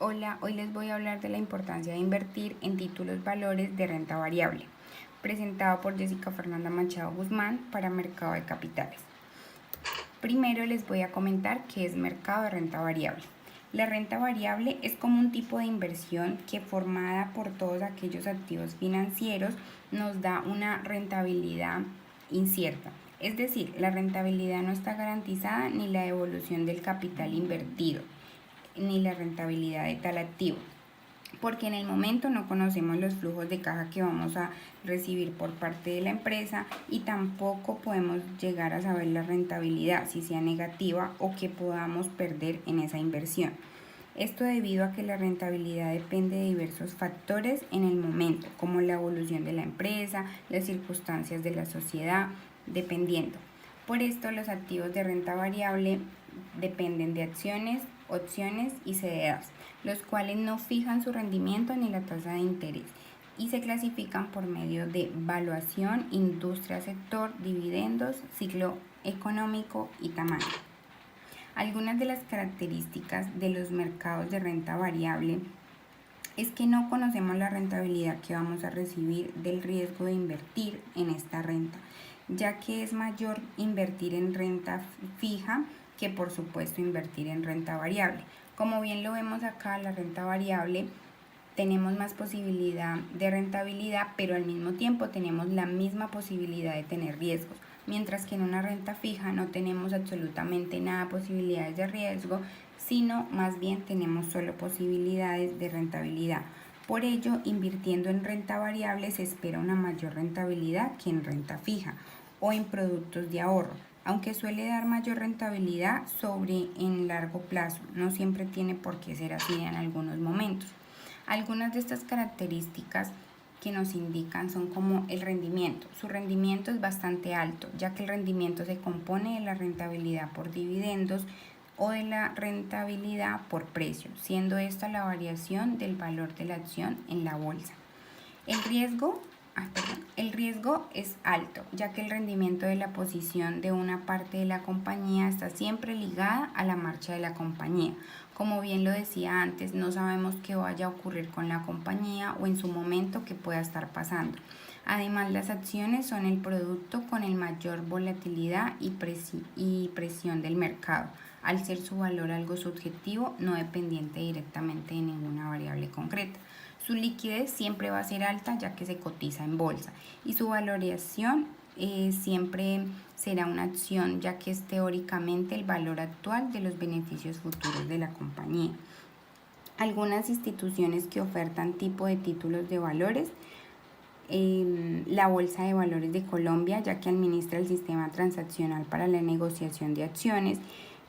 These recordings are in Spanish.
Hola, hoy les voy a hablar de la importancia de invertir en títulos valores de renta variable, presentado por Jessica Fernanda Machado Guzmán para Mercado de Capitales. Primero les voy a comentar qué es mercado de renta variable. La renta variable es como un tipo de inversión que, formada por todos aquellos activos financieros, nos da una rentabilidad incierta. Es decir, la rentabilidad no está garantizada ni la devolución del capital invertido, ni la rentabilidad de tal activo, porque en el momento no conocemos los flujos de caja que vamos a recibir por parte de la empresa y tampoco podemos llegar a saber la rentabilidad, si sea negativa o que podamos perder en esa inversión. Esto debido a que la rentabilidad depende de diversos factores en el momento, como la evolución de la empresa, las circunstancias de la sociedad, dependiendo. Por esto, los activos de renta variable dependen de acciones, opciones y CDRs, los cuales no fijan su rendimiento ni la tasa de interés y se clasifican por medio de valuación, industria, sector, dividendos, ciclo económico y tamaño. Algunas de las características de los mercados de renta variable es que no conocemos la rentabilidad que vamos a recibir del riesgo de invertir en esta renta, ya que es mayor invertir en renta fija que por supuesto invertir en renta variable. Como bien lo vemos acá, la renta variable tenemos más posibilidad de rentabilidad, pero al mismo tiempo tenemos la misma posibilidad de tener riesgos, mientras que en una renta fija no tenemos absolutamente nada de posibilidades de riesgo, sino más bien tenemos solo posibilidades de rentabilidad. Por ello, invirtiendo en renta variable se espera una mayor rentabilidad que en renta fija o en productos de ahorro, aunque suele dar mayor rentabilidad sobre en largo plazo. No siempre tiene por qué ser así en algunos momentos. Algunas de estas características que nos indican son como el rendimiento. Su rendimiento es bastante alto, ya que el rendimiento se compone de la rentabilidad por dividendos o de la rentabilidad por precio, siendo esta la variación del valor de la acción en la bolsa. El riesgo es alto, ya que el rendimiento de la posición de una parte de la compañía está siempre ligada a la marcha de la compañía. Como bien lo decía antes, no sabemos qué vaya a ocurrir con la compañía o en su momento qué pueda estar pasando. Además, las acciones son el producto con el mayor volatilidad y presión del mercado, al ser su valor algo subjetivo, no dependiente directamente de ninguna variable concreta. Su liquidez siempre va a ser alta, ya que se cotiza en bolsa, y su valoración siempre será una acción, ya que es teóricamente el valor actual de los beneficios futuros de la compañía. Algunas instituciones que ofertan tipo de títulos de valores: la Bolsa de Valores de Colombia, ya que administra el sistema transaccional para la negociación de acciones.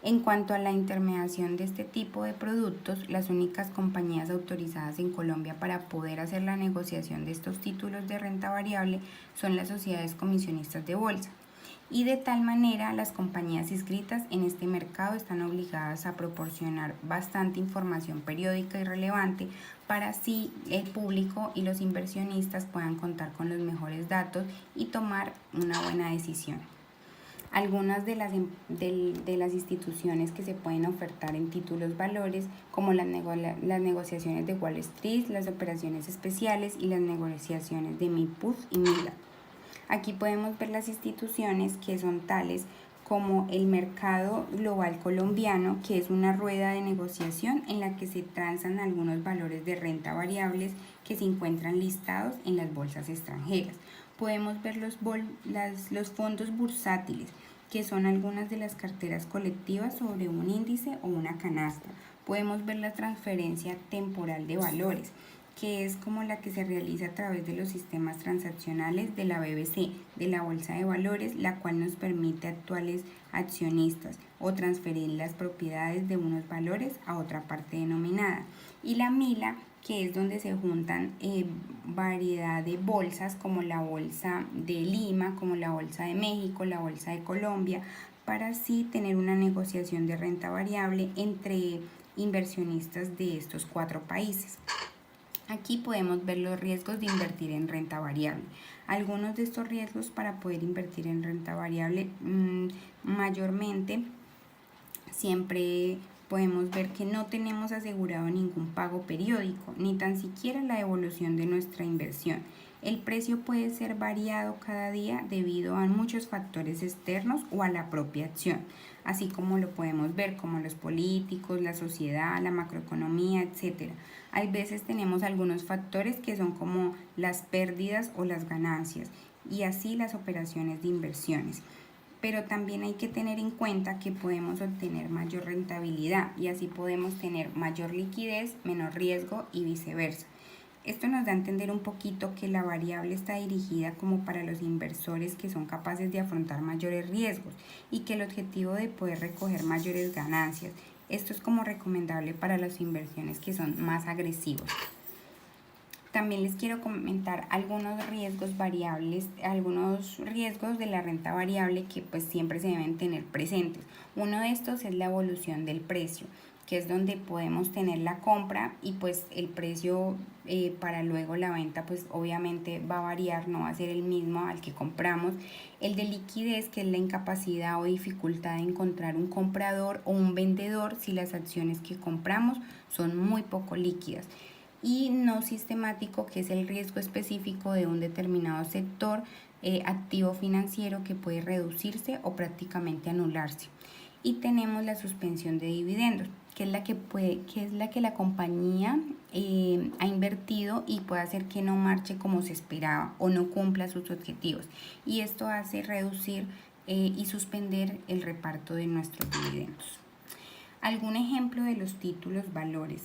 En cuanto a la intermediación de este tipo de productos, las únicas compañías autorizadas en Colombia para poder hacer la negociación de estos títulos de renta variable son las sociedades comisionistas de bolsa. Y de tal manera, las compañías inscritas en este mercado están obligadas a proporcionar bastante información periódica y relevante para así el público y los inversionistas puedan contar con los mejores datos y tomar una buena decisión. Algunas de las instituciones que se pueden ofertar en títulos valores, como las negociaciones de Wall Street, las operaciones especiales y las negociaciones de MIPUS y MILA. Aquí podemos ver las instituciones que son tales como el Mercado Global Colombiano, que es una rueda de negociación en la que se transan algunos valores de renta variables que se encuentran listados en las bolsas extranjeras. Podemos ver los fondos bursátiles, que son algunas de las carteras colectivas sobre un índice o una canasta. Podemos ver la transferencia temporal de valores, que es como la que se realiza a través de los sistemas transaccionales de la BBC, de la Bolsa de Valores, la cual nos permite a actuales accionistas o transferir las propiedades de unos valores a otra parte denominada. Y la MILA, que es donde se juntan variedad de bolsas, como la Bolsa de Lima, como la Bolsa de México, la Bolsa de Colombia, para así tener una negociación de renta variable entre inversionistas de estos 4 países. Aquí podemos ver los riesgos de invertir en renta variable. Algunos de estos riesgos para poder invertir en renta variable, mayormente siempre podemos ver que no tenemos asegurado ningún pago periódico, ni tan siquiera la devolución de nuestra inversión. El precio puede ser variado cada día debido a muchos factores externos o a la propia acción, así como lo podemos ver como los políticos, la sociedad, la macroeconomía, etc. Hay veces tenemos algunos factores que son como las pérdidas o las ganancias y así las operaciones de inversiones. Pero también hay que tener en cuenta que podemos obtener mayor rentabilidad y así podemos tener mayor liquidez, menor riesgo y viceversa. Esto nos da a entender un poquito que la variable está dirigida como para los inversores que son capaces de afrontar mayores riesgos y que el objetivo de poder recoger mayores ganancias. Esto es como recomendable para las inversiones que son más agresivos. También les quiero comentar algunos riesgos variables, algunos riesgos de la renta variable que pues siempre se deben tener presentes. Uno de estos es la evolución del precio, que es donde podemos tener la compra y pues el precio para luego la venta pues obviamente va a variar, no va a ser el mismo al que compramos. El de liquidez, que es la incapacidad o dificultad de encontrar un comprador o un vendedor si las acciones que compramos son muy poco líquidas. Y no sistemático, que es el riesgo específico de un determinado sector activo financiero que puede reducirse o prácticamente anularse. Y tenemos la suspensión de dividendos, que es la que la compañía ha invertido y puede hacer que no marche como se esperaba o no cumpla sus objetivos. Y esto hace reducir y suspender el reparto de nuestros dividendos. Algún ejemplo de los títulos valores.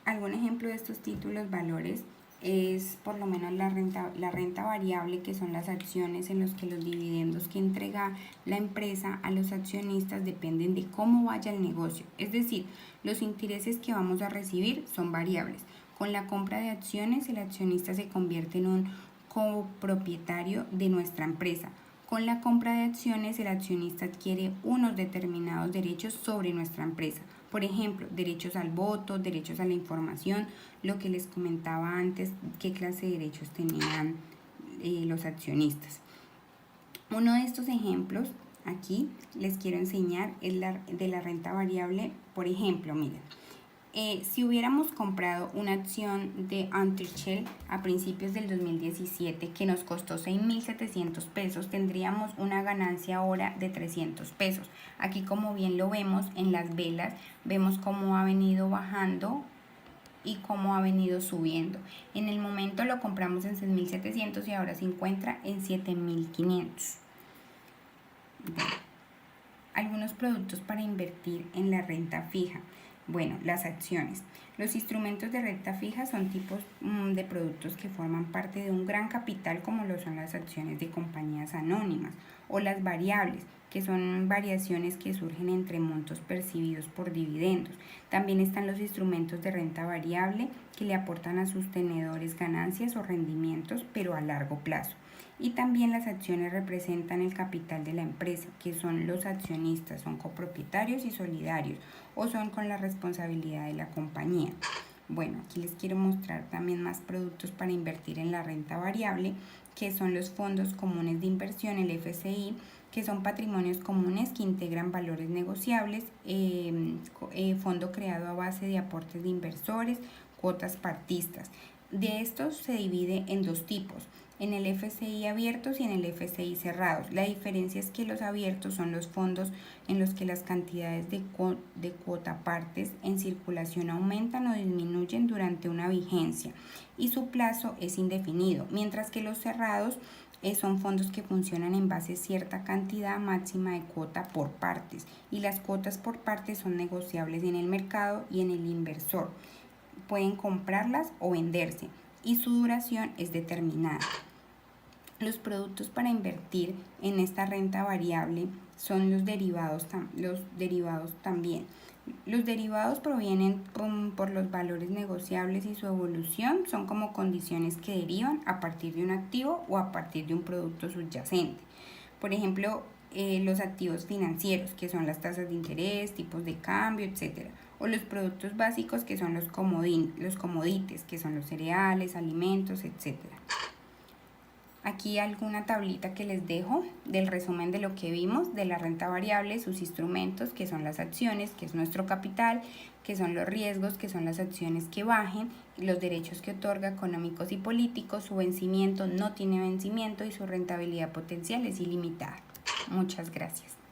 Algún ejemplo de estos títulos valores es por lo menos la renta variable, que son las acciones en las que los dividendos que entrega la empresa a los accionistas dependen de cómo vaya el negocio. Es decir, los intereses que vamos a recibir son variables. Con la compra de acciones, el accionista se convierte en un copropietario de nuestra empresa. Con la compra de acciones, el accionista adquiere unos determinados derechos sobre nuestra empresa. Por ejemplo, derechos al voto, derechos a la información, lo que les comentaba antes, qué clase de derechos tenían los accionistas. Uno de estos ejemplos aquí les quiero enseñar es de la renta variable. Por ejemplo, miren, si hubiéramos comprado una acción de Intershell a principios del 2017 que nos costó 6.700 pesos, tendríamos una ganancia ahora de 300 pesos. Aquí, como bien lo vemos en las velas, vemos cómo ha venido bajando y cómo ha venido subiendo. En el momento lo compramos en 6.700 y ahora se encuentra en 7.500. Algunos productos para invertir en la renta fija. Bueno, las acciones. Los instrumentos de renta fija son tipos de productos que forman parte de un gran capital, como lo son las acciones de compañías anónimas, o las variables, que son variaciones que surgen entre montos percibidos por dividendos. También están los instrumentos de renta variable, que le aportan a sus tenedores ganancias o rendimientos, pero a largo plazo. Y también las acciones representan el capital de la empresa, que son los accionistas, son copropietarios y solidarios, o son con la responsabilidad de la compañía. Bueno, aquí les quiero mostrar también más productos para invertir en la renta variable, que son los fondos comunes de inversión, el FCI, que son patrimonios comunes que integran valores negociables, fondo creado a base de aportes de inversores, cuotas partistas. De estos se divide en dos tipos, en el FCI abiertos y en el FCI cerrados. La diferencia es que los abiertos son los fondos en los que las cantidades de cuota partes en circulación aumentan o disminuyen durante una vigencia y su plazo es indefinido, mientras que los cerrados son fondos que funcionan en base a cierta cantidad máxima de cuota por partes, y las cuotas por partes son negociables en el mercado y en el inversor. Pueden comprarlas o venderse y su duración es determinada. Los productos para invertir en esta renta variable son los derivados también. Los derivados provienen por los valores negociables y su evolución son como condiciones que derivan a partir de un activo o a partir de un producto subyacente. Por ejemplo, los activos financieros, que son las tasas de interés, tipos de cambio, etc. O los productos básicos, que son los commodities, que son los cereales, alimentos, etc. Aquí alguna tablita que les dejo del resumen de lo que vimos de la renta variable, sus instrumentos, que son las acciones, que es nuestro capital, que son los riesgos, que son las acciones que bajen, los derechos que otorga económicos y políticos, su vencimiento no tiene vencimiento y su rentabilidad potencial es ilimitada. Muchas gracias.